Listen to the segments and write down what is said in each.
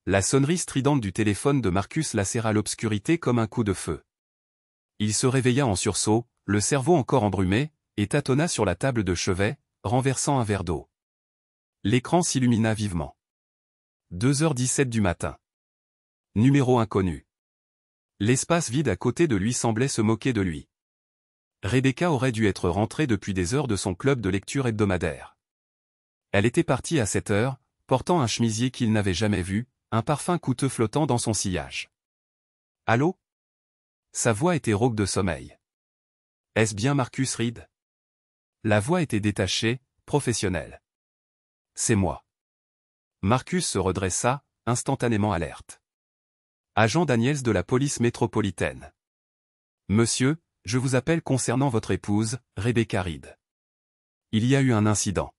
La sonnerie stridente du téléphone de Marcus lacéra l'obscurité comme un coup de feu. Il se réveilla en sursaut, le cerveau encore embrumé, et tâtonna sur la table de chevet, renversant un verre d'eau. L'écran s'illumina vivement. 2h17 du matin. Numéro inconnu. L'espace vide à côté de lui semblait se moquer de lui. Rebecca aurait dû être rentrée depuis des heures de son club de lecture hebdomadaire. Elle était partie à 7 heures, portant un chemisier qu'il n'avait jamais vu, un parfum coûteux flottant dans son sillage. « Allô » Sa voix était rauque de sommeil. « Est-ce bien Marcus Reed ?» La voix était détachée, professionnelle. « C'est moi. » Marcus se redressa, instantanément alerte. « Agent Daniels de la police métropolitaine. »« Monsieur, je vous appelle concernant votre épouse, Rebecca Reed. Il y a eu un incident. »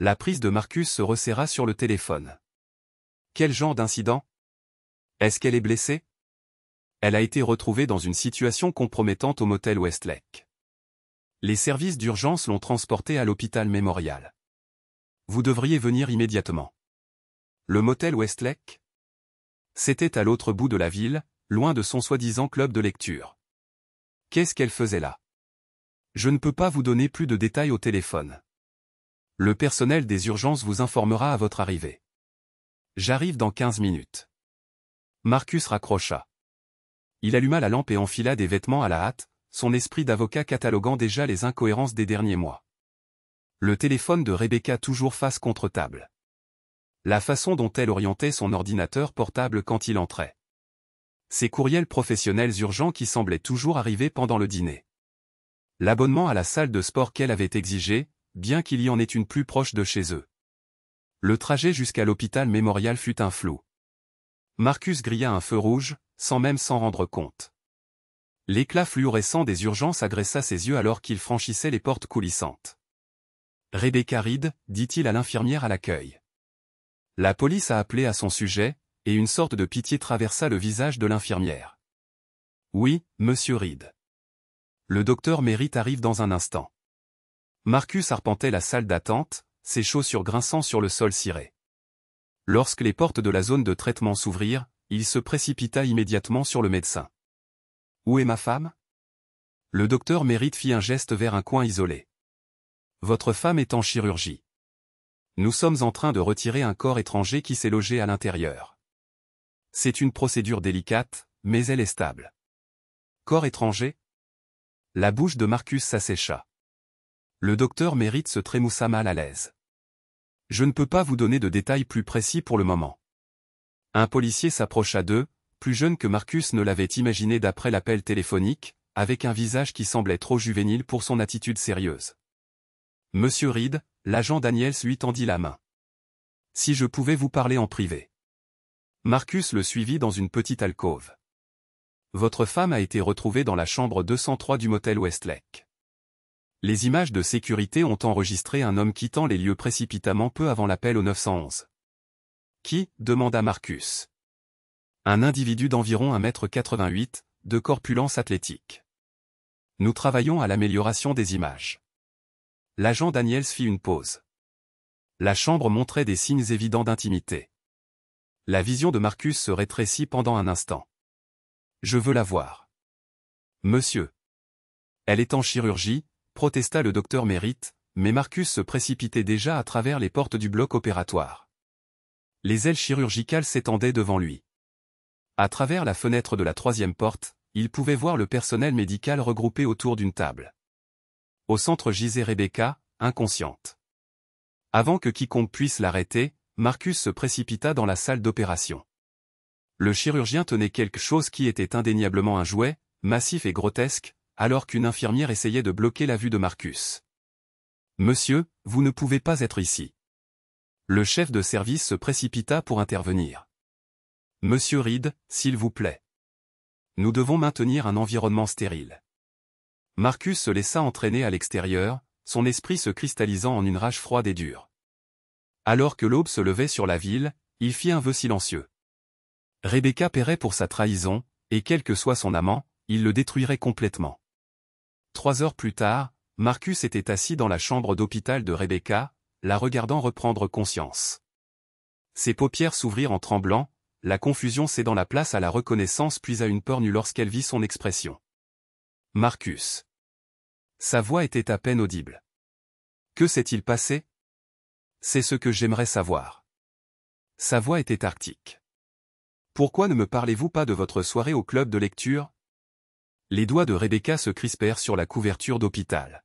La prise de Marcus se resserra sur le téléphone. « Quel genre d'incident ? Est-ce qu'elle est blessée ? » Elle a été retrouvée dans une situation compromettante au motel Westlake. Les services d'urgence l'ont transportée à l'hôpital Memorial. Vous devriez venir immédiatement. Le motel Westlake ? C'était à l'autre bout de la ville, loin de son soi-disant club de lecture. Qu'est-ce qu'elle faisait là ? Je ne peux pas vous donner plus de détails au téléphone. Le personnel des urgences vous informera à votre arrivée. J'arrive dans 15 minutes. Marcus raccrocha. Il alluma la lampe et enfila des vêtements à la hâte, son esprit d'avocat cataloguant déjà les incohérences des derniers mois. Le téléphone de Rebecca toujours face contre table. La façon dont elle orientait son ordinateur portable quand il entrait. Ses courriels professionnels urgents qui semblaient toujours arriver pendant le dîner. L'abonnement à la salle de sport qu'elle avait exigé, bien qu'il y en ait une plus proche de chez eux. Le trajet jusqu'à l'hôpital Memorial fut un flou. Marcus grilla un feu rouge, sans même s'en rendre compte. L'éclat fluorescent des urgences agressa ses yeux alors qu'il franchissait les portes coulissantes. « Rebecca Reed » dit-il à l'infirmière à l'accueil. La police a appelé à son sujet, et une sorte de pitié traversa le visage de l'infirmière. « Oui, monsieur Reed. Le docteur Merritt arrive dans un instant. » Marcus arpentait la salle d'attente, ses chaussures grinçant sur le sol ciré. Lorsque les portes de la zone de traitement s'ouvrirent, il se précipita immédiatement sur le médecin. « Où est ma femme ?» Le docteur Merritt fit un geste vers un coin isolé. « Votre femme est en chirurgie. Nous sommes en train de retirer un corps étranger qui s'est logé à l'intérieur. C'est une procédure délicate, mais elle est stable. » Corps étranger ? La bouche de Marcus s'assécha. Le docteur Merritt se trémoussa mal à l'aise. « Je ne peux pas vous donner de détails plus précis pour le moment. » Un policier s'approcha d'eux, plus jeune que Marcus ne l'avait imaginé d'après l'appel téléphonique, avec un visage qui semblait trop juvénile pour son attitude sérieuse. « Monsieur Reed », l'agent Daniels lui tendit la main. « Si je pouvais vous parler en privé. » Marcus le suivit dans une petite alcôve. « Votre femme a été retrouvée dans la chambre 203 du motel Westlake. Les images de sécurité ont enregistré un homme quittant les lieux précipitamment peu avant l'appel au 911. »« Qui ?» demanda Marcus. « Un individu d'environ 1,88 m, de corpulence athlétique. Nous travaillons à l'amélioration des images. » L'agent Daniels fit une pause. La chambre montrait des signes évidents d'intimité. La vision de Marcus se rétrécit pendant un instant. « Je veux la voir. »« Monsieur. » »« Elle est en chirurgie, » protesta le docteur Merritt, mais Marcus se précipitait déjà à travers les portes du bloc opératoire. Les ailes chirurgicales s'étendaient devant lui. À travers la fenêtre de la troisième porte, il pouvait voir le personnel médical regroupé autour d'une table. Au centre gisait Rebecca, inconsciente. Avant que quiconque puisse l'arrêter, Marcus se précipita dans la salle d'opération. Le chirurgien tenait quelque chose qui était indéniablement un jouet, massif et grotesque, alors qu'une infirmière essayait de bloquer la vue de Marcus. « Monsieur, vous ne pouvez pas être ici. » Le chef de service se précipita pour intervenir. « Monsieur Reed, s'il vous plaît. Nous devons maintenir un environnement stérile. » Marcus se laissa entraîner à l'extérieur, son esprit se cristallisant en une rage froide et dure. Alors que l'aube se levait sur la ville, il fit un vœu silencieux. Rebecca paierait pour sa trahison, et quel que soit son amant, il le détruirait complètement. 3 heures plus tard, Marcus était assis dans la chambre d'hôpital de Rebecca, la regardant reprendre conscience. Ses paupières s'ouvrirent en tremblant, la confusion cédant la place à la reconnaissance puis à une peur nue lorsqu'elle vit son expression. Marcus. Sa voix était à peine audible. Que s'est-il passé? C'est ce que j'aimerais savoir. Sa voix était arctique. Pourquoi ne me parlez-vous pas de votre soirée au club de lecture? Les doigts de Rebecca se crispèrent sur la couverture d'hôpital.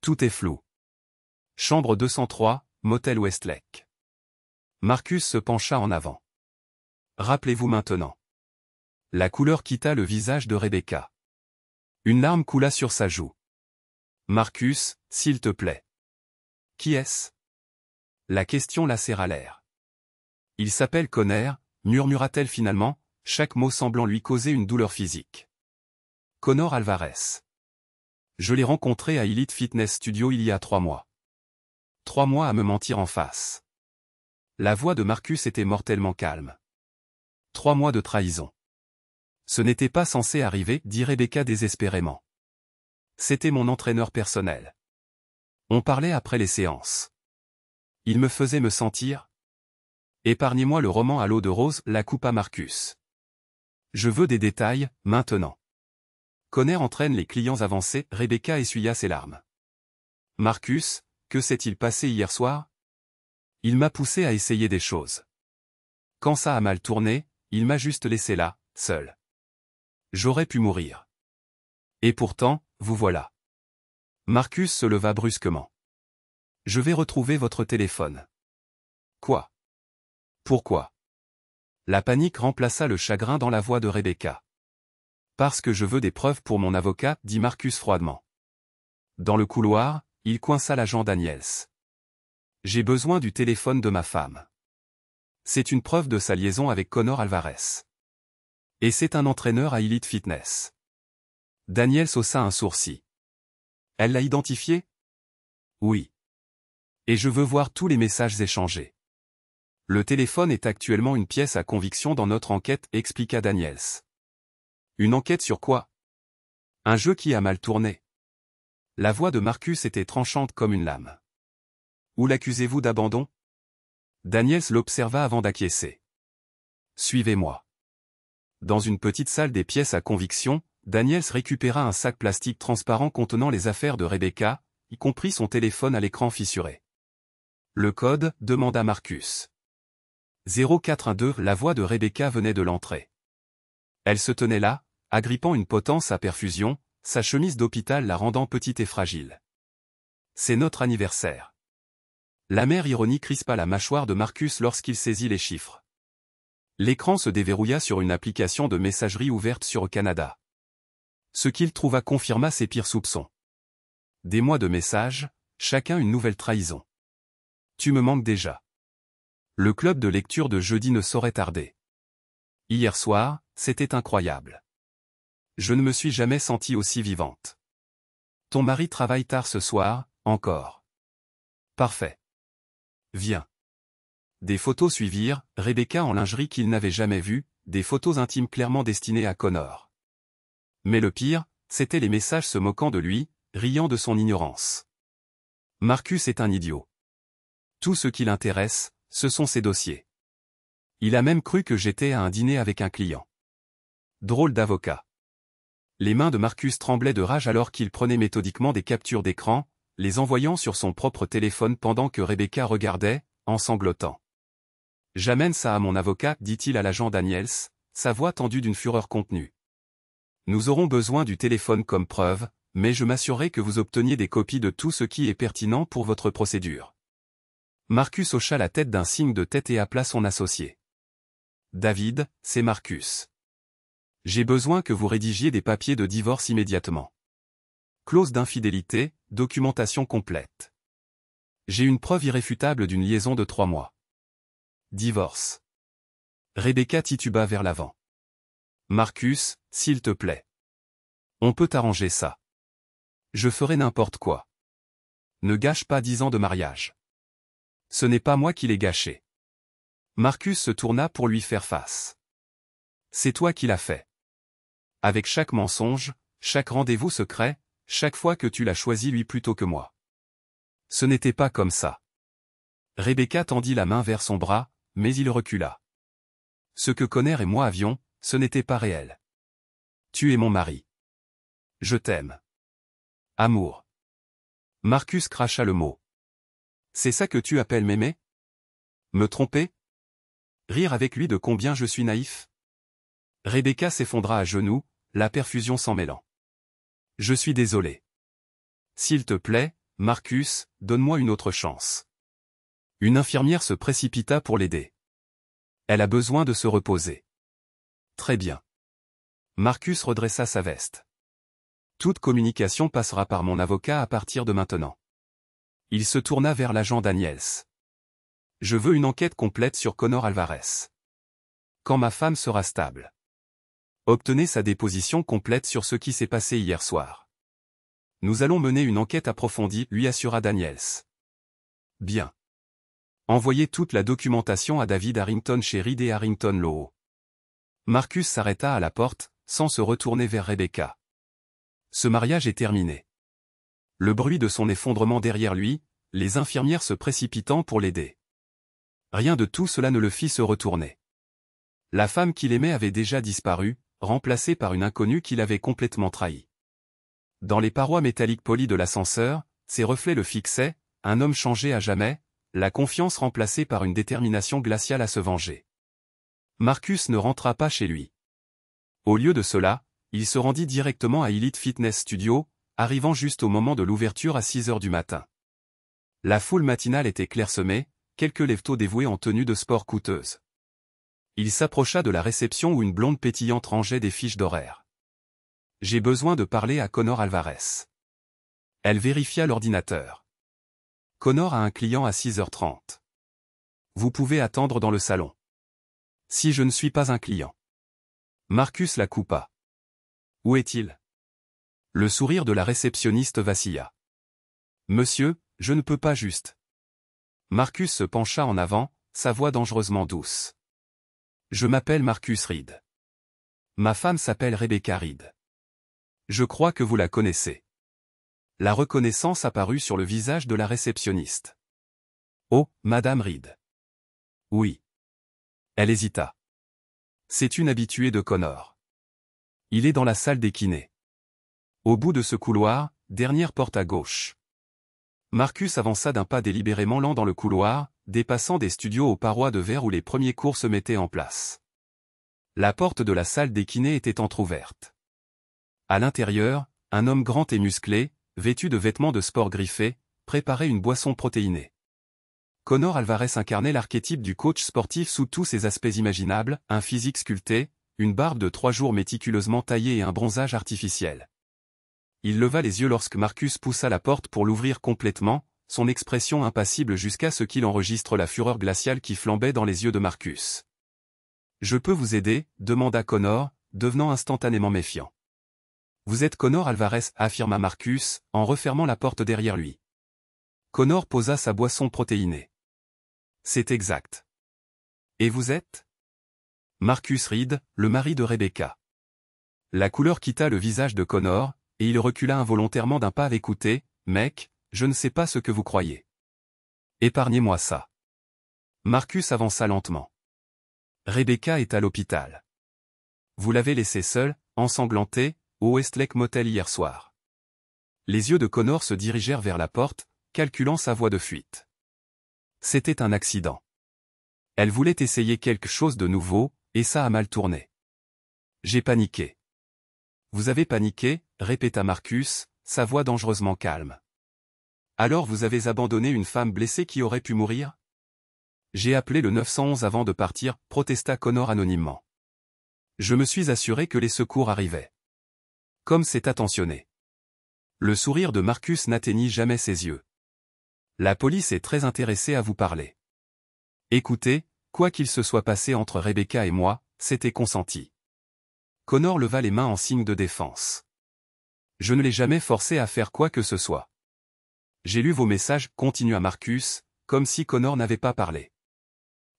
Tout est flou. Chambre 203, motel Westlake. Marcus se pencha en avant. Rappelez-vous maintenant. La couleur quitta le visage de Rebecca. Une larme coula sur sa joue. Marcus, s'il te plaît. Qui est-ce? La question lacéra l'air. Il s'appelle Connor, murmura-t-elle finalement, chaque mot semblant lui causer une douleur physique. Connor Alvarez. Je l'ai rencontré à Elite Fitness Studio il y a 3 mois. 3 mois à me mentir en face. La voix de Marcus était mortellement calme. 3 mois de trahison. Ce n'était pas censé arriver, dit Rebecca désespérément. C'était mon entraîneur personnel. On parlait après les séances. Il me faisait me sentir. Épargnez-moi le roman à l'eau de rose, la coupa Marcus. Je veux des détails, maintenant. Connor entraîne les clients avancés, Rebecca essuya ses larmes. Marcus, que s'est-il passé hier soir? Il m'a poussé à essayer des choses. Quand ça a mal tourné, il m'a juste laissé là, seul. J'aurais pu mourir. Et pourtant, vous voilà. Marcus se leva brusquement. Je vais retrouver votre téléphone. Quoi? Pourquoi? La panique remplaça le chagrin dans la voix de Rebecca. Parce que je veux des preuves pour mon avocat, dit Marcus froidement. Dans le couloir, il coinça l'agent Daniels. J'ai besoin du téléphone de ma femme. C'est une preuve de sa liaison avec Connor Alvarez. Et c'est un entraîneur à Elite Fitness. Daniels haussa un sourcil. Elle l'a identifié? Oui. Et je veux voir tous les messages échangés. Le téléphone est actuellement une pièce à conviction dans notre enquête, expliqua Daniels. Une enquête sur quoi? Un jeu qui a mal tourné. La voix de Marcus était tranchante comme une lame. Où l'accusez-vous d'abandon? Daniels l'observa avant d'acquiescer. Suivez-moi. Dans une petite salle des pièces à conviction, Daniels récupéra un sac plastique transparent contenant les affaires de Rebecca, y compris son téléphone à l'écran fissuré. Le code, demanda Marcus. 0412, la voix de Rebecca venait de l'entrée. Elle se tenait là, agrippant une potence à perfusion, sa chemise d'hôpital la rendant petite et fragile. C'est notre anniversaire. L'amère ironie crispa la mâchoire de Marcus lorsqu'il saisit les chiffres. L'écran se déverrouilla sur une application de messagerie ouverte sur Canada. Ce qu'il trouva confirma ses pires soupçons. Des mois de messages, chacun une nouvelle trahison. Tu me manques déjà. Le club de lecture de jeudi ne saurait tarder. Hier soir, c'était incroyable. Je ne me suis jamais sentie aussi vivante. Ton mari travaille tard ce soir, encore. Parfait. Viens. Des photos suivirent, Rebecca en lingerie qu'il n'avait jamais vue, des photos intimes clairement destinées à Connor. Mais le pire, c'étaient les messages se moquant de lui, riant de son ignorance. Marcus est un idiot. Tout ce qui l'intéresse, ce sont ses dossiers. Il a même cru que j'étais à un dîner avec un client. Drôle d'avocat. Les mains de Marcus tremblaient de rage alors qu'il prenait méthodiquement des captures d'écran, les envoyant sur son propre téléphone pendant que Rebecca regardait, en sanglotant. J'amène ça à mon avocat, dit-il à l'agent Daniels, sa voix tendue d'une fureur contenue. Nous aurons besoin du téléphone comme preuve, mais je m'assurerai que vous obteniez des copies de tout ce qui est pertinent pour votre procédure. Marcus hocha la tête d'un signe de tête et appela son associé. David, c'est Marcus. J'ai besoin que vous rédigiez des papiers de divorce immédiatement. Clause d'infidélité, documentation complète. J'ai une preuve irréfutable d'une liaison de 3 mois. Divorce. Rebecca tituba vers l'avant. Marcus, s'il te plaît. On peut arranger ça. Je ferai n'importe quoi. Ne gâche pas 10 ans de mariage. Ce n'est pas moi qui l'ai gâché. Marcus se tourna pour lui faire face. C'est toi qui l'as fait. Avec chaque mensonge, chaque rendez-vous secret, chaque fois que tu l'as choisi lui plutôt que moi. Ce n'était pas comme ça. Rebecca tendit la main vers son bras, mais il recula. Ce que Connor et moi avions, ce n'était pas réel. Tu es mon mari. Je t'aime. Amour. Marcus cracha le mot. C'est ça que tu appelles m'aimer? Me tromper? Rire avec lui de combien je suis naïf? Rebecca s'effondra à genoux, la perfusion s'en mêlant. Je suis désolé. S'il te plaît, Marcus, donne-moi une autre chance. Une infirmière se précipita pour l'aider. Elle a besoin de se reposer. Très bien. Marcus redressa sa veste. Toute communication passera par mon avocat à partir de maintenant. Il se tourna vers l'agent Daniels. Je veux une enquête complète sur Connor Alvarez. Quand ma femme sera stable. Obtenez sa déposition complète sur ce qui s'est passé hier soir. Nous allons mener une enquête approfondie, lui assura Daniels. Bien. Envoyez toute la documentation à David Harrington chez Reed et Harrington Law. Marcus s'arrêta à la porte, sans se retourner vers Rebecca. Ce mariage est terminé. Le bruit de son effondrement derrière lui, les infirmières se précipitant pour l'aider. Rien de tout cela ne le fit se retourner. La femme qu'il aimait avait déjà disparu, remplacée par une inconnue qui l'avait complètement trahi. Dans les parois métalliques polies de l'ascenseur, ses reflets le fixaient, un homme changé à jamais, la confiance remplacée par une détermination glaciale à se venger. Marcus ne rentra pas chez lui. Au lieu de cela, il se rendit directement à Elite Fitness Studio, arrivant juste au moment de l'ouverture à 6 heures du matin. La foule matinale était clairsemée, quelques lève-tôt dévoués en tenue de sport coûteuse. Il s'approcha de la réception où une blonde pétillante rangeait des fiches d'horaire. « J'ai besoin de parler à Connor Alvarez. » Elle vérifia l'ordinateur. « Connor a un client à 6h30. Vous pouvez attendre dans le salon. » « Si je ne suis pas un client. » Marcus la coupa. « Où est-il » Le sourire de la réceptionniste vacilla. « Monsieur, je ne peux pas juste. » Marcus se pencha en avant, sa voix dangereusement douce. « Je m'appelle Marcus Reed. Ma femme s'appelle Rebecca Reed. Je crois que vous la connaissez. » La reconnaissance apparut sur le visage de la réceptionniste. « Oh, Madame Reed. »« Oui. » Elle hésita. « C'est une habituée de Connor. Il est dans la salle des kinés. Au bout de ce couloir, dernière porte à gauche. » Marcus avança d'un pas délibérément lent dans le couloir, dépassant des studios aux parois de verre où les premiers cours se mettaient en place. La porte de la salle des kinés était entr'ouverte. À l'intérieur, un homme grand et musclé, vêtu de vêtements de sport griffés, préparait une boisson protéinée. Connor Alvarez incarnait l'archétype du coach sportif sous tous ses aspects imaginables, un physique sculpté, une barbe de 3 jours méticuleusement taillée et un bronzage artificiel. Il leva les yeux lorsque Marcus poussa la porte pour l'ouvrir complètement, son expression impassible jusqu'à ce qu'il enregistre la fureur glaciale qui flambait dans les yeux de Marcus. « Je peux vous aider » demanda Connor, devenant instantanément méfiant. « Vous êtes Connor Alvarez » affirma Marcus, en refermant la porte derrière lui. Connor posa sa boisson protéinée. « C'est exact. »« Et vous êtes ?» Marcus Reed, le mari de Rebecca. La couleur quitta le visage de Connor, et il recula involontairement d'un pas avec « Écoutez, mec, je ne sais pas ce que vous croyez. Épargnez-moi ça. » Marcus avança lentement. « Rebecca est à l'hôpital. Vous l'avez laissée seule, ensanglantée, au Westlake Motel hier soir. » Les yeux de Connor se dirigèrent vers la porte, calculant sa voie de fuite. C'était un accident. Elle voulait essayer quelque chose de nouveau, et ça a mal tourné. J'ai paniqué. Vous avez paniqué, répéta Marcus, sa voix dangereusement calme. Alors vous avez abandonné une femme blessée qui aurait pu mourir? J'ai appelé le 911 avant de partir, protesta Connor anonymement. Je me suis assuré que les secours arrivaient. Comme c'est attentionné. Le sourire de Marcus n'atteignit jamais ses yeux. La police est très intéressée à vous parler. Écoutez, quoi qu'il se soit passé entre Rebecca et moi, c'était consenti. Connor leva les mains en signe de défense. Je ne l'ai jamais forcé à faire quoi que ce soit. J'ai lu vos messages, continua Marcus, comme si Connor n'avait pas parlé.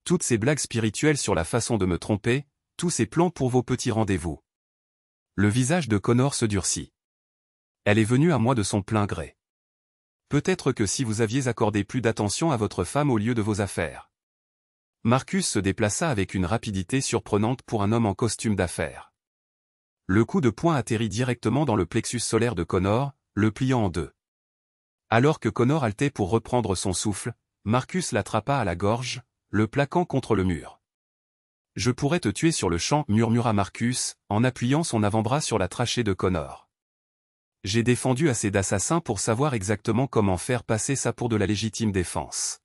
Toutes ces blagues spirituelles sur la façon de me tromper, tous ces plans pour vos petits rendez-vous. Le visage de Connor se durcit. Elle est venue à moi de son plein gré. Peut-être que si vous aviez accordé plus d'attention à votre femme au lieu de vos affaires. Marcus se déplaça avec une rapidité surprenante pour un homme en costume d'affaires. Le coup de poing atterrit directement dans le plexus solaire de Connor, le pliant en deux. Alors que Connor haletait pour reprendre son souffle, Marcus l'attrapa à la gorge, le plaquant contre le mur. « Je pourrais te tuer sur le champ » murmura Marcus, en appuyant son avant-bras sur la trachée de Connor. « J'ai défendu assez d'assassins pour savoir exactement comment faire passer ça pour de la légitime défense. »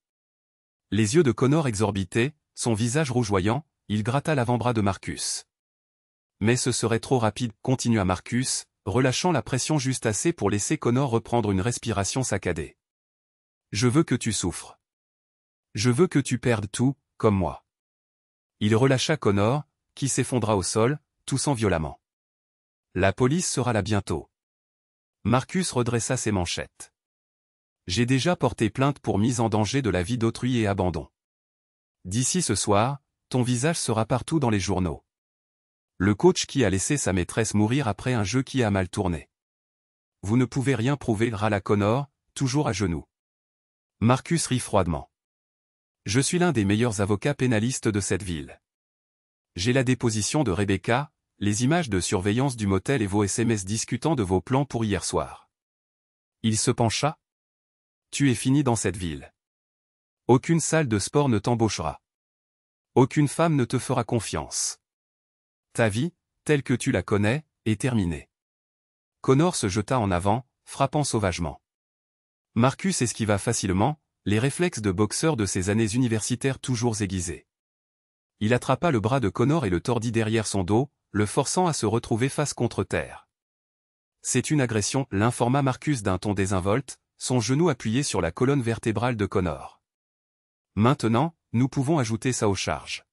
Les yeux de Connor exorbitaient, son visage rougeoyant, il gratta l'avant-bras de Marcus. « Mais ce serait trop rapide » continua Marcus, relâchant la pression juste assez pour laisser Connor reprendre une respiration saccadée. « Je veux que tu souffres. Je veux que tu perdes tout, comme moi. » Il relâcha Connor, qui s'effondra au sol, toussant violemment. « La police sera là bientôt. » Marcus redressa ses manchettes. « J'ai déjà porté plainte pour mise en danger de la vie d'autrui et abandon. D'ici ce soir, ton visage sera partout dans les journaux. Le coach qui a laissé sa maîtresse mourir après un jeu qui a mal tourné. Vous ne pouvez rien prouver » râla Connor, toujours à genoux. Marcus rit froidement. « Je suis l'un des meilleurs avocats pénalistes de cette ville. J'ai la déposition de Rebecca, les images de surveillance du motel et vos SMS discutant de vos plans pour hier soir. » Il se pencha. « Tu es fini dans cette ville. Aucune salle de sport ne t'embauchera. Aucune femme ne te fera confiance. Ta vie, telle que tu la connais, est terminée. » Connor se jeta en avant, frappant sauvagement. Marcus esquiva facilement, les réflexes de boxeur de ses années universitaires toujours aiguisés. Il attrapa le bras de Connor et le tordit derrière son dos, le forçant à se retrouver face contre terre. « C'est une agression » l'informa Marcus d'un ton désinvolte, son genou appuyé sur la colonne vertébrale de Connor. « Maintenant, nous pouvons ajouter ça aux charges. »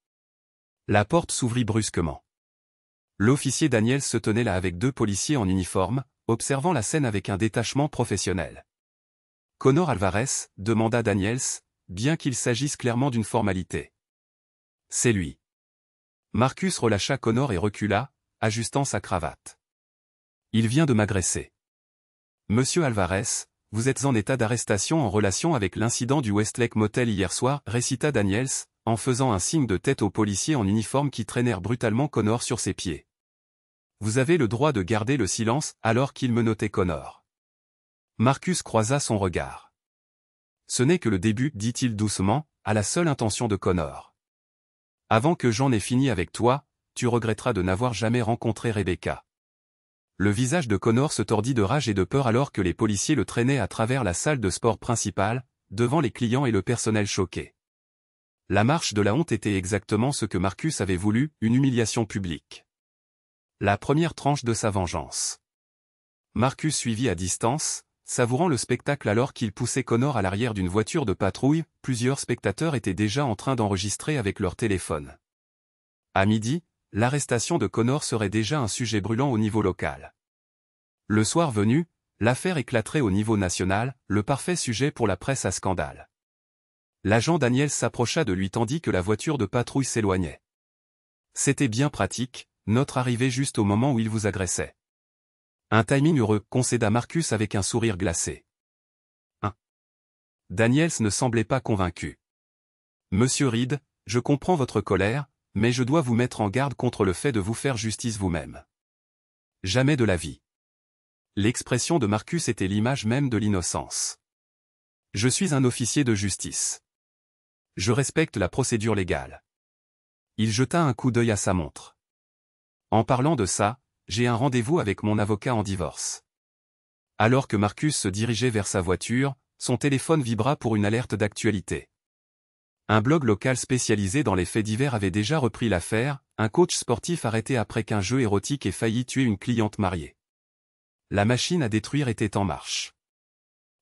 La porte s'ouvrit brusquement. L'officier Daniels se tenait là avec deux policiers en uniforme, observant la scène avec un détachement professionnel. « Connor Alvarez » demanda Daniels, bien qu'il s'agisse clairement d'une formalité. « C'est lui. » Marcus relâcha Connor et recula, ajustant sa cravate. « Il vient de m'agresser. »« Monsieur Alvarez, vous êtes en état d'arrestation en relation avec l'incident du Westlake Motel hier soir » récita Daniels, en faisant un signe de tête aux policiers en uniforme qui traînèrent brutalement Connor sur ses pieds. « Vous avez le droit de garder le silence » alors qu'il menottait Connor. Marcus croisa son regard. « Ce n'est que le début » dit-il doucement, à la seule intention de Connor. « Avant que j'en ai fini avec toi, tu regretteras de n'avoir jamais rencontré Rebecca. » Le visage de Connor se tordit de rage et de peur alors que les policiers le traînaient à travers la salle de sport principale, devant les clients et le personnel choqué. La marche de la honte était exactement ce que Marcus avait voulu, une humiliation publique. La première tranche de sa vengeance. Marcus suivit à distance, savourant le spectacle alors qu'il poussait Connor à l'arrière d'une voiture de patrouille. Plusieurs spectateurs étaient déjà en train d'enregistrer avec leur téléphone. À midi, l'arrestation de Connor serait déjà un sujet brûlant au niveau local. Le soir venu, l'affaire éclaterait au niveau national, le parfait sujet pour la presse à scandale. L'agent Daniels s'approcha de lui tandis que la voiture de patrouille s'éloignait. « C'était bien pratique, notre arrivée juste au moment où il vous agressait. » Un timing heureux, concéda Marcus avec un sourire glacé. Daniels ne semblait pas convaincu. « Monsieur Reed, je comprends votre colère, mais je dois vous mettre en garde contre le fait de vous faire justice vous-même. Jamais de la vie. » L'expression de Marcus était l'image même de l'innocence. « Je suis un officier de justice. Je respecte la procédure légale. » Il jeta un coup d'œil à sa montre. « En parlant de ça, j'ai un rendez-vous avec mon avocat en divorce. » Alors que Marcus se dirigeait vers sa voiture, son téléphone vibra pour une alerte d'actualité. Un blog local spécialisé dans les faits divers avait déjà repris l'affaire, un coach sportif arrêté après qu'un jeu érotique ait failli tuer une cliente mariée. La machine à détruire était en marche.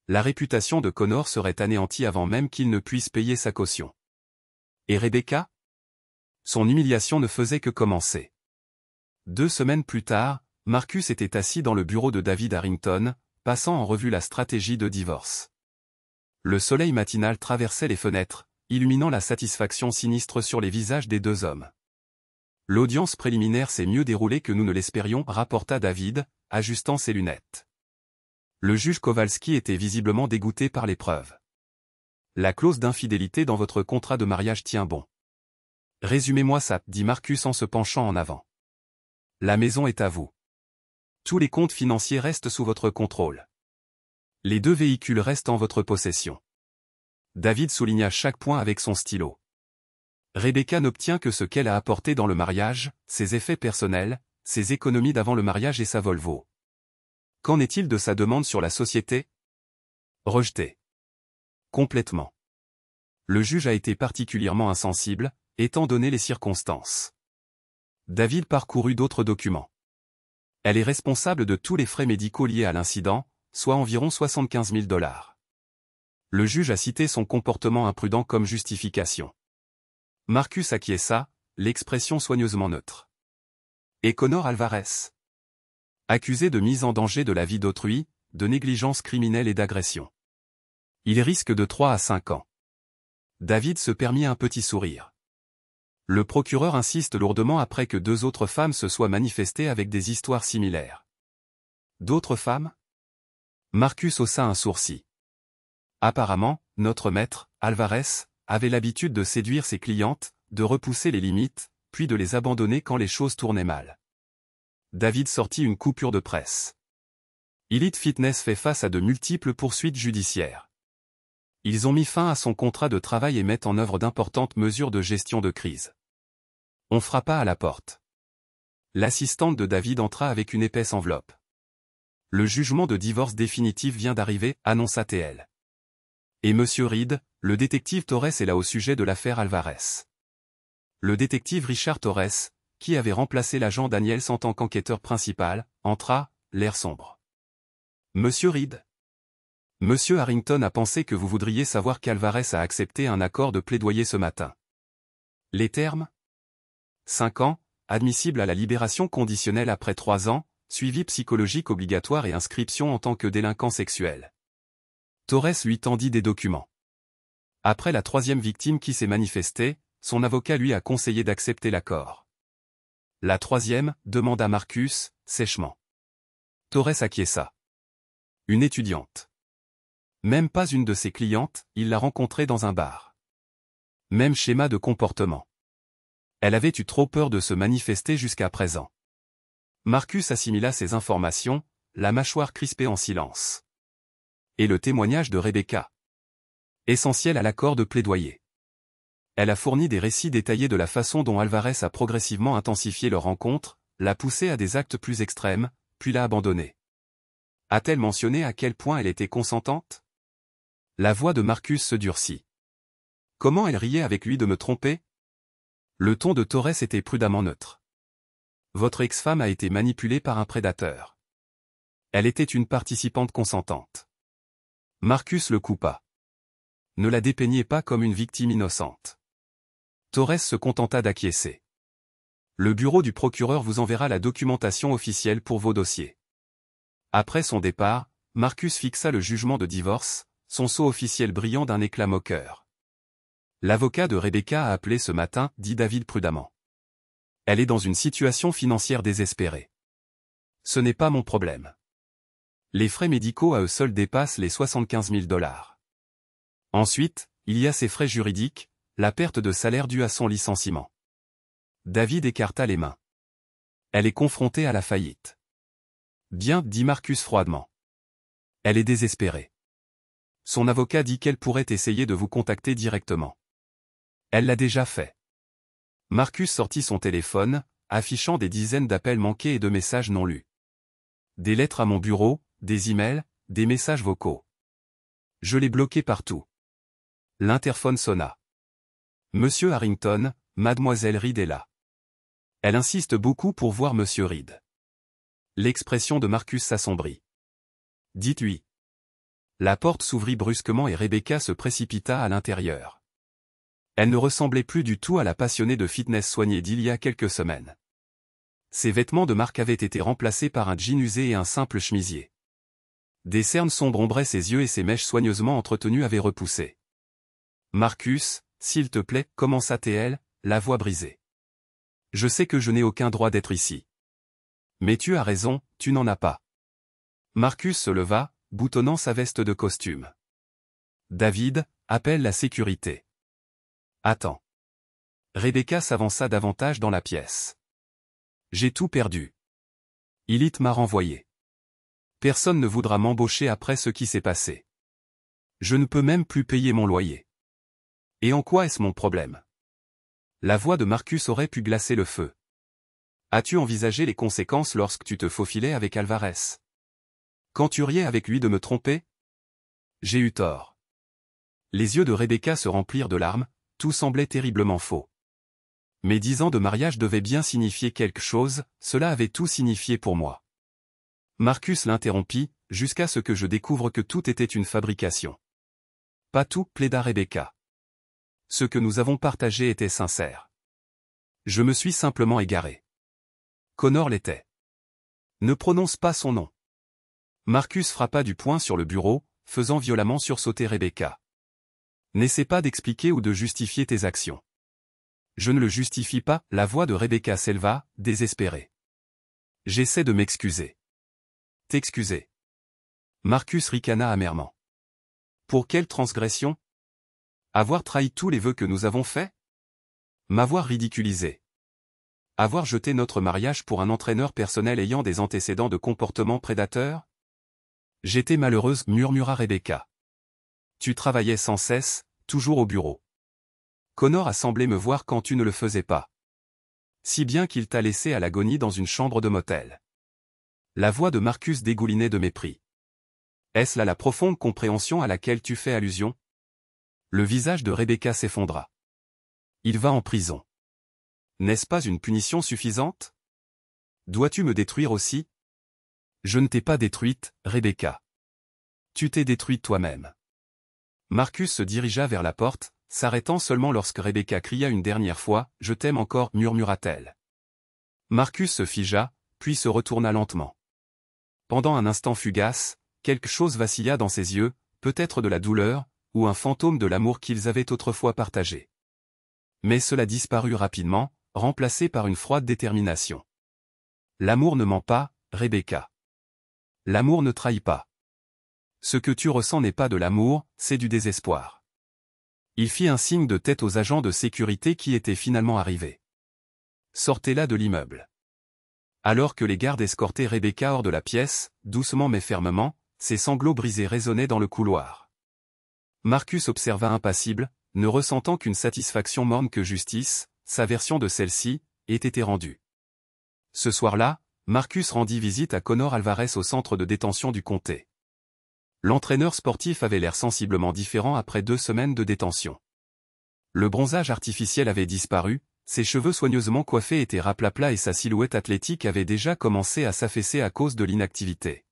La réputation de Connor serait anéantie avant même qu'il ne puisse payer sa caution. Et Rebecca ? Son humiliation ne faisait que commencer. 2 semaines plus tard, Marcus était assis dans le bureau de David Harrington, passant en revue la stratégie de divorce. Le soleil matinal traversait les fenêtres, illuminant la satisfaction sinistre sur les visages des deux hommes. « L'audience préliminaire s'est mieux déroulée que nous ne l'espérions » rapporta David, ajustant ses lunettes. Le juge Kowalski était visiblement dégoûté par l'épreuve. « La clause d'infidélité dans votre contrat de mariage tient bon. Résumez-moi ça, dit Marcus en se penchant en avant. La maison est à vous. Tous les comptes financiers restent sous votre contrôle. Les 2 véhicules restent en votre possession. David souligna chaque point avec son stylo. Rebecca n'obtient que ce qu'elle a apporté dans le mariage, ses effets personnels, ses économies d'avant le mariage et sa Volvo. Qu'en est-il de sa demande sur la société? Rejetée. Complètement. Le juge a été particulièrement insensible, étant donné les circonstances. David parcourut d'autres documents. Elle est responsable de tous les frais médicaux liés à l'incident, soit environ 75 000 $. Le juge a cité son comportement imprudent comme justification. Marcus acquiesça, l'expression soigneusement neutre. Et Conor Alvarez, accusé de mise en danger de la vie d'autrui, de négligence criminelle et d'agression. Il risque de 3 à 5 ans. David se permit un petit sourire. Le procureur insiste lourdement après que 2 autres femmes se soient manifestées avec des histoires similaires. D'autres femmes? Marcus haussa un sourcil. Apparemment, notre maître, Alvarez, avait l'habitude de séduire ses clientes, de repousser les limites, puis de les abandonner quand les choses tournaient mal. David sortit une coupure de presse. Elite Fitness fait face à de multiples poursuites judiciaires. Ils ont mis fin à son contrat de travail et mettent en œuvre d'importantes mesures de gestion de crise. On frappa à la porte. L'assistante de David entra avec une épaisse enveloppe. Le jugement de divorce définitif vient d'arriver, annonça-t-elle. Et Monsieur Reed, le détective Torres est là au sujet de l'affaire Alvarez. Le détective Richard Torres, qui avait remplacé l'agent Daniels en tant qu'enquêteur principal, entra, l'air sombre. Monsieur Reed. Monsieur Harrington a pensé que vous voudriez savoir qu'Alvarez a accepté un accord de plaidoyer ce matin. Les termes? 5 ans, admissible à la libération conditionnelle après 3 ans, suivi psychologique obligatoire et inscription en tant que délinquant sexuel. Torres lui tendit des documents. Après la 3e victime qui s'est manifestée, son avocat lui a conseillé d'accepter l'accord. La 3e, demanda Marcus, sèchement. Torres acquiesça. Une étudiante. Même pas une de ses clientes, il l'a rencontrée dans un bar. Même schéma de comportement. Elle avait eu trop peur de se manifester jusqu'à présent. Marcus assimila ces informations, la mâchoire crispée en silence. Et le témoignage de Rebecca. Essentiel à l'accord de plaidoyer. Elle a fourni des récits détaillés de la façon dont Alvarez a progressivement intensifié leur rencontre, l'a poussée à des actes plus extrêmes, puis l'a abandonnée. A-t-elle mentionné à quel point elle était consentante? La voix de Marcus se durcit. Comment elle riait avec lui de me tromper? Le ton de Torres était prudemment neutre. Votre ex-femme a été manipulée par un prédateur. Elle était une participante consentante. Marcus le coupa. Ne la dépeignez pas comme une victime innocente. Torres se contenta d'acquiescer. Le bureau du procureur vous enverra la documentation officielle pour vos dossiers. Après son départ, Marcus fixa le jugement de divorce, son sceau officiel brillant d'un éclat moqueur. L'avocat de Rebecca a appelé ce matin, dit David prudemment. Elle est dans une situation financière désespérée. Ce n'est pas mon problème. Les frais médicaux à eux seuls dépassent les 75 000 $. Ensuite, il y a ses frais juridiques, la perte de salaire due à son licenciement. David écarta les mains. Elle est confrontée à la faillite. Bien, dit Marcus froidement. Elle est désespérée. Son avocat dit qu'elle pourrait essayer de vous contacter directement. Elle l'a déjà fait. Marcus sortit son téléphone, affichant des dizaines d'appels manqués et de messages non lus. Des lettres à mon bureau, des emails, des messages vocaux. Je l'ai bloqué partout. L'interphone sonna. Monsieur Harrington, mademoiselle Reed est là. Elle insiste beaucoup pour voir monsieur Reed. L'expression de Marcus s'assombrit. Dites oui. La porte s'ouvrit brusquement et Rebecca se précipita à l'intérieur. Elle ne ressemblait plus du tout à la passionnée de fitness soignée d'il y a quelques semaines. Ses vêtements de marque avaient été remplacés par un jean usé et un simple chemisier. Des cernes sombres ombraient ses yeux et ses mèches soigneusement entretenues avaient repoussé. Marcus, s'il te plaît, commença-t-elle, la voix brisée. Je sais que je n'ai aucun droit d'être ici. Mais tu as raison, tu n'en as pas. Marcus se leva, boutonnant sa veste de costume. David, appelle la sécurité. Attends. Rebecca s'avança davantage dans la pièce. J'ai tout perdu. Elite m'a renvoyé. Personne ne voudra m'embaucher après ce qui s'est passé. Je ne peux même plus payer mon loyer. Et en quoi est-ce mon problème? La voix de Marcus aurait pu glacer le feu. As-tu envisagé les conséquences lorsque tu te faufilais avec Alvarez? Quand tu riais avec lui de me tromper? J'ai eu tort. Les yeux de Rebecca se remplirent de larmes, tout semblait terriblement faux. Mes 10 ans de mariage devaient bien signifier quelque chose, cela avait tout signifié pour moi. Marcus l'interrompit, jusqu'à ce que je découvre que tout était une fabrication. Pas tout, plaida Rebecca. Ce que nous avons partagé était sincère. Je me suis simplement égaré. Connor l'était. Ne prononce pas son nom. Marcus frappa du poing sur le bureau, faisant violemment sursauter Rebecca. N'essaie pas d'expliquer ou de justifier tes actions. Je ne le justifie pas, la voix de Rebecca s'éleva, désespérée. J'essaie de m'excuser. T'excuser. Marcus ricana amèrement. Pour quelle transgression? Avoir trahi tous les vœux que nous avons faits? M'avoir ridiculisé. Avoir jeté notre mariage pour un entraîneur personnel ayant des antécédents de comportement prédateur? J'étais malheureuse, murmura Rebecca. Tu travaillais sans cesse, toujours au bureau. Connor a semblé me voir quand tu ne le faisais pas. Si bien qu'il t'a laissé à l'agonie dans une chambre de motel. La voix de Marcus dégoulinait de mépris. Est-ce là la profonde compréhension à laquelle tu fais allusion? Le visage de Rebecca s'effondra. Il va en prison. N'est-ce pas une punition suffisante? Dois-tu me détruire aussi? Je ne t'ai pas détruite, Rebecca. Tu t'es détruite toi-même. Marcus se dirigea vers la porte, s'arrêtant seulement lorsque Rebecca cria une dernière fois, « Je t'aime encore » murmura-t-elle. Marcus se figea, puis se retourna lentement. Pendant un instant fugace, quelque chose vacilla dans ses yeux, peut-être de la douleur, ou un fantôme de l'amour qu'ils avaient autrefois partagé. Mais cela disparut rapidement, remplacé par une froide détermination. L'amour ne ment pas, Rebecca. L'amour ne trahit pas. Ce que tu ressens n'est pas de l'amour, c'est du désespoir. Il fit un signe de tête aux agents de sécurité qui étaient finalement arrivés. Sortez-la de l'immeuble. Alors que les gardes escortaient Rebecca hors de la pièce, doucement mais fermement, ses sanglots brisés résonnaient dans le couloir. Marcus observa impassible, ne ressentant qu'une satisfaction morne que justice, sa version de celle-ci, ait été rendue. Ce soir-là, Marcus rendit visite à Connor Alvarez au centre de détention du comté. L'entraîneur sportif avait l'air sensiblement différent après 2 semaines de détention. Le bronzage artificiel avait disparu, ses cheveux soigneusement coiffés étaient raplaplats et sa silhouette athlétique avait déjà commencé à s'affaisser à cause de l'inactivité.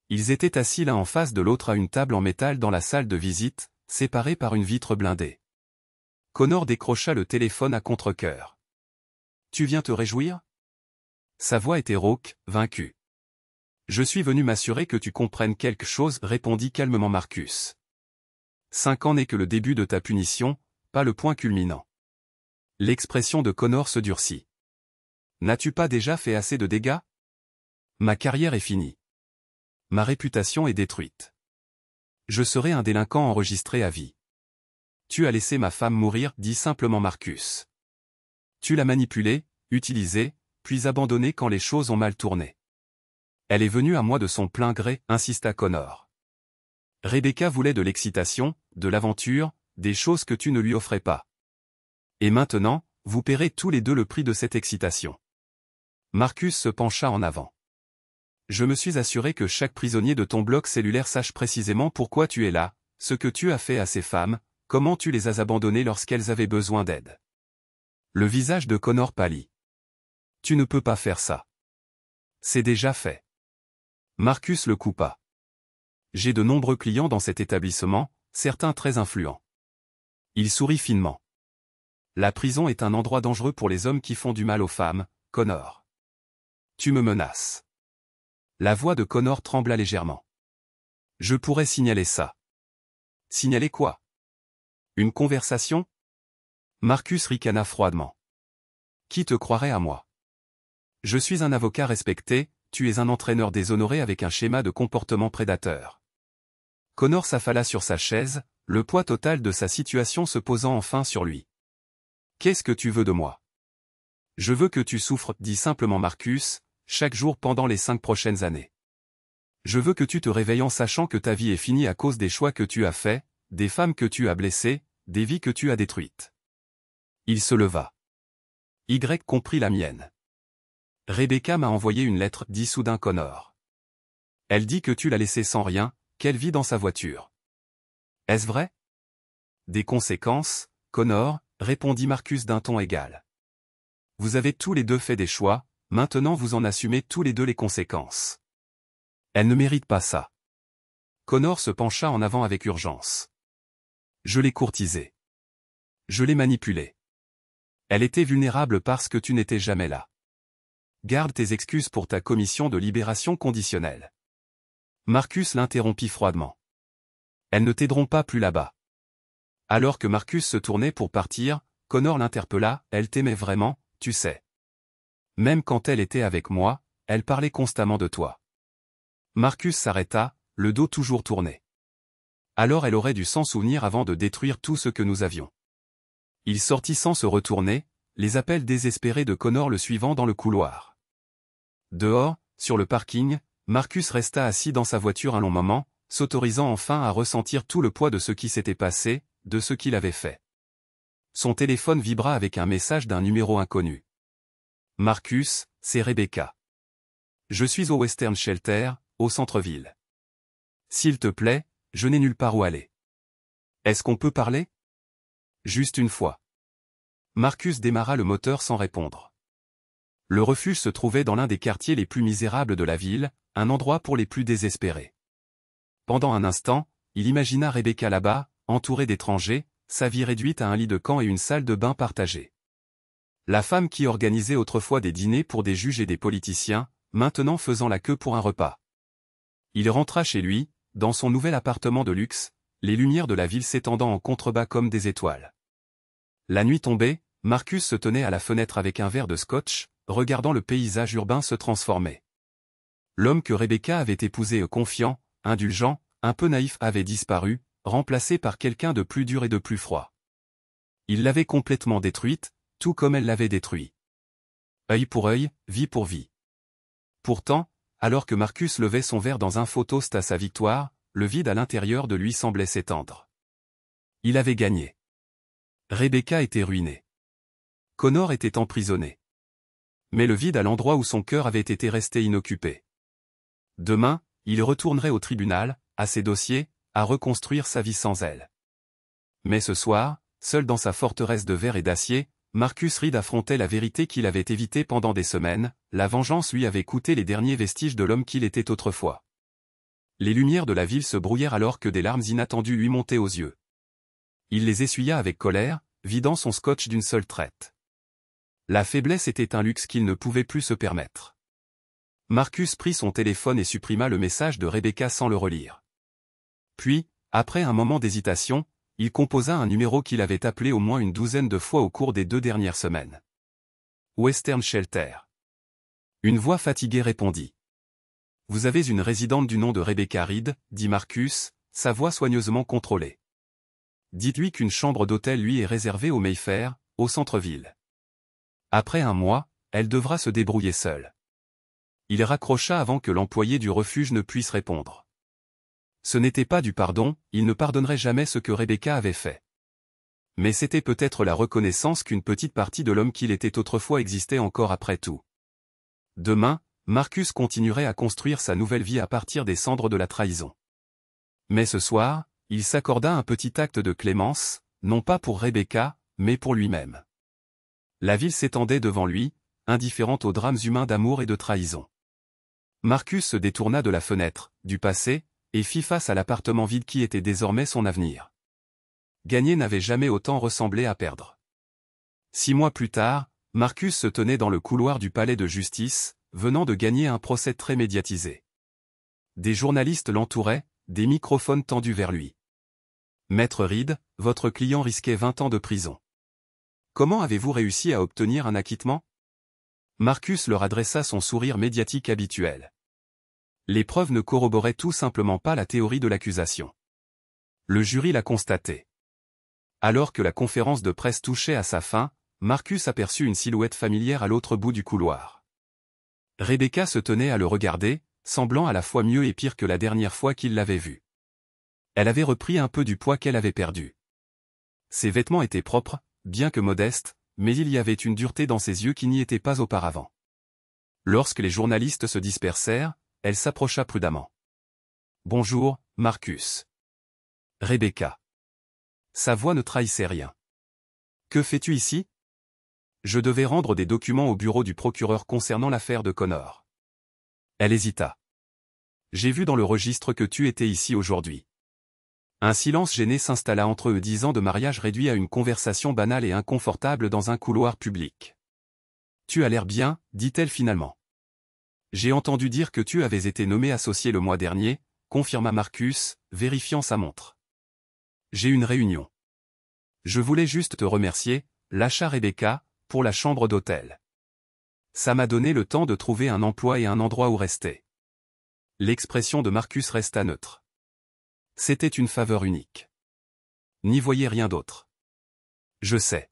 Ils étaient assis l'un en face de l'autre à une table en métal dans la salle de visite, séparés par une vitre blindée. Connor décrocha le téléphone à contre-cœur. « Tu viens te réjouir ?» Sa voix était rauque, vaincue. « Je suis venu m'assurer que tu comprennes quelque chose, » répondit calmement Marcus. 5 ans n'est que le début de ta punition, pas le point culminant. L'expression de Connor se durcit. « N'as-tu pas déjà fait assez de dégâts? Ma carrière est finie. Ma réputation est détruite. Je serai un délinquant enregistré à vie. Tu as laissé ma femme mourir, dit simplement Marcus. Tu l'as manipulée, utilisée, puis abandonnée quand les choses ont mal tourné. Elle est venue à moi de son plein gré, insista Connor. Rebecca voulait de l'excitation, de l'aventure, des choses que tu ne lui offrais pas. Et maintenant, vous paierez tous les deux le prix de cette excitation. Marcus se pencha en avant. Je me suis assuré que chaque prisonnier de ton bloc cellulaire sache précisément pourquoi tu es là, ce que tu as fait à ces femmes, comment tu les as abandonnées lorsqu'elles avaient besoin d'aide. Le visage de Connor pâlit. Tu ne peux pas faire ça. C'est déjà fait. Marcus le coupa. J'ai de nombreux clients dans cet établissement, certains très influents. Il sourit finement. La prison est un endroit dangereux pour les hommes qui font du mal aux femmes, Connor. Tu me menaces. La voix de Connor trembla légèrement. Je pourrais signaler ça. Signaler quoi? Une conversation? Marcus ricana froidement. Qui te croirait à moi? Je suis un avocat respecté, tu es un entraîneur déshonoré avec un schéma de comportement prédateur. Connor s'affala sur sa chaise, le poids total de sa situation se posant enfin sur lui. Qu'est-ce que tu veux de moi? Je veux que tu souffres, dit simplement Marcus, chaque jour pendant les 5 prochaines années. Je veux que tu te réveilles en sachant que ta vie est finie à cause des choix que tu as faits, des femmes que tu as blessées, des vies que tu as détruites. Il se leva. Y compris la mienne. Rebecca m'a envoyé une lettre, dit soudain Connor. Elle dit que tu l'as laissée sans rien, qu'elle vit dans sa voiture. Est-ce vrai? Des conséquences, Connor, répondit Marcus d'un ton égal. Vous avez tous les deux fait des choix, maintenant vous en assumez tous les deux les conséquences. Elle ne mérite pas ça. Connor se pencha en avant avec urgence. Je l'ai courtisée. Je l'ai manipulée. Elle était vulnérable parce que tu n'étais jamais là. Garde tes excuses pour ta commission de libération conditionnelle. Marcus l'interrompit froidement. Elles ne t'aideront pas plus là-bas. Alors que Marcus se tournait pour partir, Connor l'interpella, elle t'aimait vraiment, tu sais. Même quand elle était avec moi, elle parlait constamment de toi. Marcus s'arrêta, le dos toujours tourné. Alors elle aurait dû s'en souvenir avant de détruire tout ce que nous avions. Il sortit sans se retourner, les appels désespérés de Connor le suivant dans le couloir. Dehors, sur le parking, Marcus resta assis dans sa voiture un long moment, s'autorisant enfin à ressentir tout le poids de ce qui s'était passé, de ce qu'il avait fait. Son téléphone vibra avec un message d'un numéro inconnu. Marcus, c'est Rebecca. Je suis au Western Shelter, au centre-ville. S'il te plaît, je n'ai nulle part où aller. Est-ce qu'on peut parler? Juste une fois. Marcus démarra le moteur sans répondre. Le refuge se trouvait dans l'un des quartiers les plus misérables de la ville, un endroit pour les plus désespérés. Pendant un instant, il imagina Rebecca là-bas, entourée d'étrangers, sa vie réduite à un lit de camp et une salle de bain partagée. La femme qui organisait autrefois des dîners pour des juges et des politiciens, maintenant faisant la queue pour un repas. Il rentra chez lui, dans son nouvel appartement de luxe, les lumières de la ville s'étendant en contrebas comme des étoiles. La nuit tombée, Marcus se tenait à la fenêtre avec un verre de scotch, regardant le paysage urbain se transformer. L'homme que Rebecca avait épousé confiant, indulgent, un peu naïf avait disparu, remplacé par quelqu'un de plus dur et de plus froid. Il l'avait complètement détruite, tout comme elle l'avait détruit. Œil pour œil, vie pour vie. Pourtant, alors que Marcus levait son verre dans un faux toast à sa victoire, le vide à l'intérieur de lui semblait s'étendre. Il avait gagné. Rebecca était ruinée. Connor était emprisonné. Mais le vide à l'endroit où son cœur avait été resté inoccupé. Demain, il retournerait au tribunal, à ses dossiers, à reconstruire sa vie sans elle. Mais ce soir, seul dans sa forteresse de verre et d'acier, Marcus Reed affrontait la vérité qu'il avait évitée pendant des semaines, la vengeance lui avait coûté les derniers vestiges de l'homme qu'il était autrefois. Les lumières de la ville se brouillèrent alors que des larmes inattendues lui montaient aux yeux. Il les essuya avec colère, vidant son scotch d'une seule traite. La faiblesse était un luxe qu'il ne pouvait plus se permettre. Marcus prit son téléphone et supprima le message de Rebecca sans le relire. Puis, après un moment d'hésitation, il composa un numéro qu'il avait appelé au moins une douzaine de fois au cours des 2 dernières semaines. Western Shelter. Une voix fatiguée répondit. Vous avez une résidente du nom de Rebecca Reed, dit Marcus, sa voix soigneusement contrôlée. Dites-lui qu'une chambre d'hôtel lui est réservée au Mayfair, au centre-ville. Après un mois, elle devra se débrouiller seule. Il raccrocha avant que l'employé du refuge ne puisse répondre. Ce n'était pas du pardon, il ne pardonnerait jamais ce que Rebecca avait fait. Mais c'était peut-être la reconnaissance qu'une petite partie de l'homme qu'il était autrefois existait encore après tout. Demain, Marcus continuerait à construire sa nouvelle vie à partir des cendres de la trahison. Mais ce soir, il s'accorda un petit acte de clémence, non pas pour Rebecca, mais pour lui-même. La ville s'étendait devant lui, indifférente aux drames humains d'amour et de trahison. Marcus se détourna de la fenêtre, du passé, et fit face à l'appartement vide qui était désormais son avenir. Gagner n'avait jamais autant ressemblé à perdre. 6 mois plus tard, Marcus se tenait dans le couloir du palais de justice, venant de gagner un procès très médiatisé. Des journalistes l'entouraient, des microphones tendus vers lui. Maître Reed, votre client risquait 20 ans de prison. Comment avez-vous réussi à obtenir un acquittement? Marcus leur adressa son sourire médiatique habituel. Les preuves ne corroboraient tout simplement pas la théorie de l'accusation. Le jury l'a constaté. Alors que la conférence de presse touchait à sa fin, Marcus aperçut une silhouette familière à l'autre bout du couloir. Rebecca se tenait à le regarder, semblant à la fois mieux et pire que la dernière fois qu'il l'avait vue. Elle avait repris un peu du poids qu'elle avait perdu. Ses vêtements étaient propres, bien que modestes, mais il y avait une dureté dans ses yeux qui n'y était pas auparavant. Lorsque les journalistes se dispersèrent, elle s'approcha prudemment. « Bonjour, Marcus. » Rebecca. Sa voix ne trahissait rien. « Que fais-tu ici ? » Je devais rendre des documents au bureau du procureur concernant l'affaire de Connor. Elle hésita. J'ai vu dans le registre que tu étais ici aujourd'hui. Un silence gêné s'installa entre eux, 10 ans de mariage réduit à une conversation banale et inconfortable dans un couloir public. Tu as l'air bien, dit-elle finalement. J'ai entendu dire que tu avais été nommé associé le mois dernier, confirma Marcus, vérifiant sa montre. J'ai une réunion. Je voulais juste te remercier, lâcha Rebecca, pour la chambre d'hôtel. Ça m'a donné le temps de trouver un emploi et un endroit où rester. L'expression de Marcus resta neutre. C'était une faveur unique. N'y voyez rien d'autre. Je sais.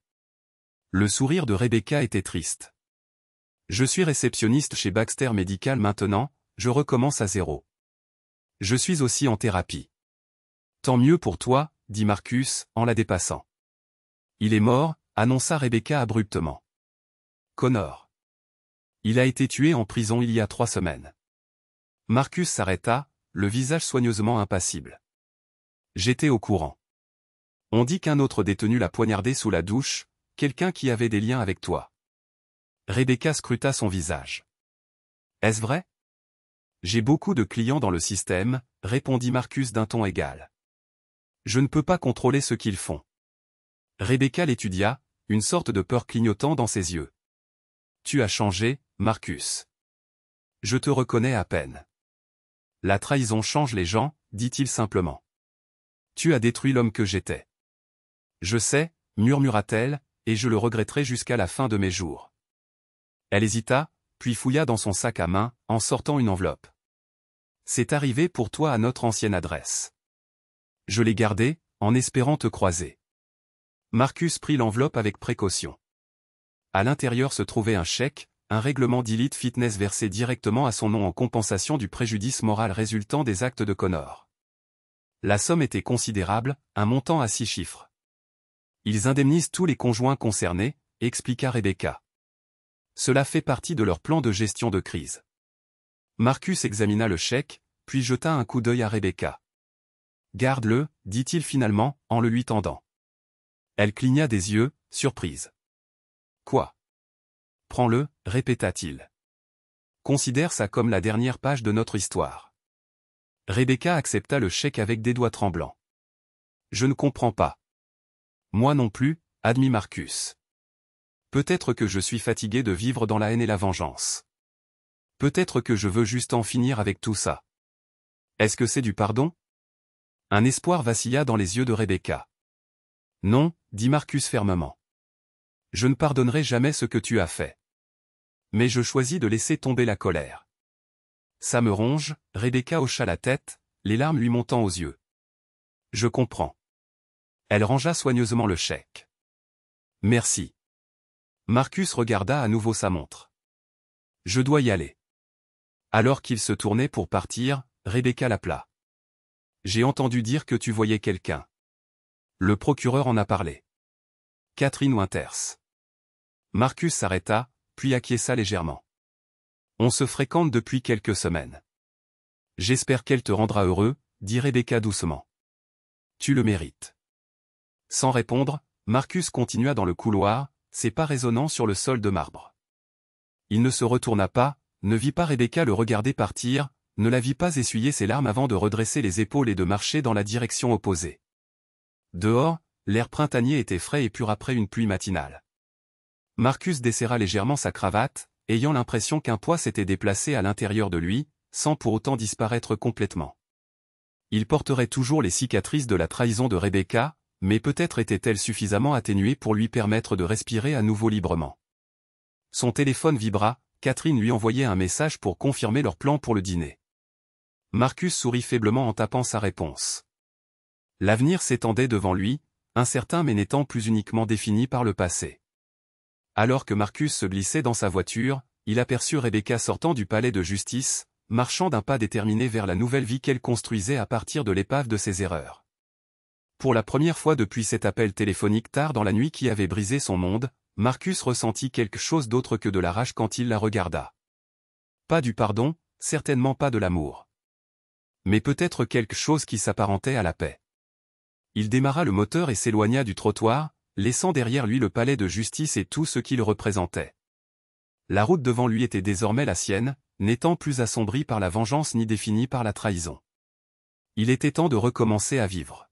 Le sourire de Rebecca était triste. Je suis réceptionniste chez Baxter Medical maintenant, je recommence à zéro. Je suis aussi en thérapie. Tant mieux pour toi, dit Marcus, en la dépassant. Il est mort, annonça Rebecca abruptement. Connor. Il a été tué en prison il y a 3 semaines. Marcus s'arrêta, le visage soigneusement impassible. J'étais au courant. On dit qu'un autre détenu l'a poignardé sous la douche, quelqu'un qui avait des liens avec toi. Rebecca scruta son visage. Est-ce vrai ? J'ai beaucoup de clients dans le système, répondit Marcus d'un ton égal. Je ne peux pas contrôler ce qu'ils font. Rebecca l'étudia, une sorte de peur clignotant dans ses yeux. Tu as changé, Marcus. Je te reconnais à peine. La trahison change les gens, dit-il simplement. Tu as détruit l'homme que j'étais. Je sais, murmura-t-elle, et je le regretterai jusqu'à la fin de mes jours. Elle hésita, puis fouilla dans son sac à main, en sortant une enveloppe. C'est arrivé pour toi à notre ancienne adresse. Je l'ai gardée, en espérant te croiser. Marcus prit l'enveloppe avec précaution. À l'intérieur se trouvait un chèque, un règlement d'Elite Fitness versé directement à son nom en compensation du préjudice moral résultant des actes de Connor. La somme était considérable, un montant à 6 chiffres. Ils indemnisent tous les conjoints concernés, expliqua Rebecca. Cela fait partie de leur plan de gestion de crise. Marcus examina le chèque, puis jeta un coup d'œil à Rebecca. Garde-le, dit-il finalement, en le lui tendant. Elle cligna des yeux, surprise. Quoi ? Prends-le, répéta-t-il. Considère ça comme la dernière page de notre histoire. Rebecca accepta le chèque avec des doigts tremblants. Je ne comprends pas. Moi non plus, admit Marcus. Peut-être que je suis fatigué de vivre dans la haine et la vengeance. Peut-être que je veux juste en finir avec tout ça. Est-ce que c'est du pardon ? Un espoir vacilla dans les yeux de Rebecca. Non, dit Marcus fermement. Je ne pardonnerai jamais ce que tu as fait. Mais je choisis de laisser tomber la colère. Ça me ronge, Rebecca hocha la tête, les larmes lui montant aux yeux. Je comprends. Elle rangea soigneusement le chèque. Merci. Marcus regarda à nouveau sa montre. Je dois y aller. Alors qu'il se tournait pour partir, Rebecca l'appela. J'ai entendu dire que tu voyais quelqu'un. Le procureur en a parlé. Catherine Winters. Marcus s'arrêta, puis acquiesça légèrement. On se fréquente depuis quelques semaines. J'espère qu'elle te rendra heureux, dit Rebecca doucement. Tu le mérites. Sans répondre, Marcus continua dans le couloir, ses pas résonnant sur le sol de marbre. Il ne se retourna pas, ne vit pas Rebecca le regarder partir, ne la vit pas essuyer ses larmes avant de redresser les épaules et de marcher dans la direction opposée. Dehors, l'air printanier était frais et pur après une pluie matinale. Marcus desserra légèrement sa cravate, ayant l'impression qu'un poids s'était déplacé à l'intérieur de lui, sans pour autant disparaître complètement. Il porterait toujours les cicatrices de la trahison de Rebecca, mais peut-être étaient-elles suffisamment atténuées pour lui permettre de respirer à nouveau librement. Son téléphone vibra, Catherine lui envoyait un message pour confirmer leur plan pour le dîner. Marcus sourit faiblement en tapant sa réponse. L'avenir s'étendait devant lui, incertain mais n'étant plus uniquement défini par le passé. Alors que Marcus se glissait dans sa voiture, il aperçut Rebecca sortant du palais de justice, marchant d'un pas déterminé vers la nouvelle vie qu'elle construisait à partir de l'épave de ses erreurs. Pour la première fois depuis cet appel téléphonique tard dans la nuit qui avait brisé son monde, Marcus ressentit quelque chose d'autre que de la rage quand il la regarda. Pas du pardon, certainement pas de l'amour. Mais peut-être quelque chose qui s'apparentait à la paix. Il démarra le moteur et s'éloigna du trottoir, laissant derrière lui le palais de justice et tout ce qu'il représentait. La route devant lui était désormais la sienne, n'étant plus assombrie par la vengeance ni définie par la trahison. Il était temps de recommencer à vivre.